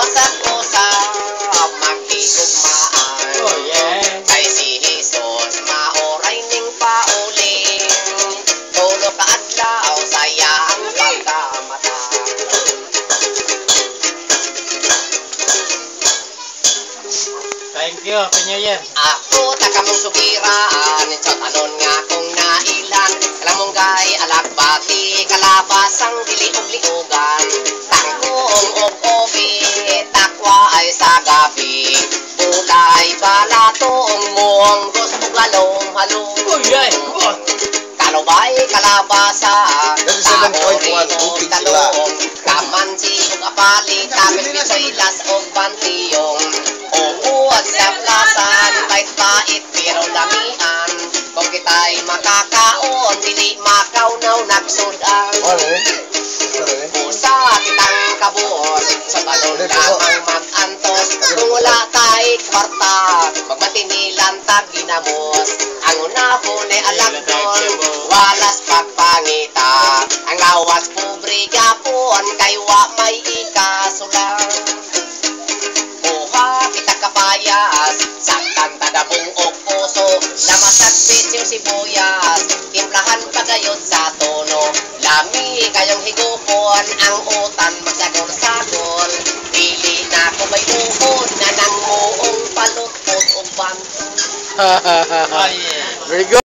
Pasag ko sa magigugmaan. Oh, yeah. Kay si Jesus maoray ning pauling. Tulo ka adlaw saya ang pagkamata. Thank you, Happy New Year. Ako takamong sugiran, sa tanon nga kong nailan. Kalamunggay, alagbati, kalabasang dili-ug-liugan. Tangkong og obi, takwa ay sa gabi. Bulay, balatong, munggos, ug halong-halong. Oh, yeah. Kalubay, kalabasa, Sabori, ug talong. Kamansi, ug apali, tapos bisoylas, ug bantiyong. Ubuot sa plasan, pait-pait pero lamian. Kung kita'y makakaon, dili makaunaw nagsudan. Pusa kitang kabuos, sa talon lamang mag-antos. Kung wala ta'y kwarta, magmatinilan tag ginamos. Ang unahon ay alagdon, walas pagpangita. Ang lawas pobre gapon, kay wa may ikasulang. Kita kapayas, saktan tadabong o puso. Lamasag pising sibuyas, timplahan pagayod sa tono. Lami kayong higupon, ang utan magsagol-sagol. Dili na ko may uhod, na nang muong palutpot o banto. Oh, yeah. Very good.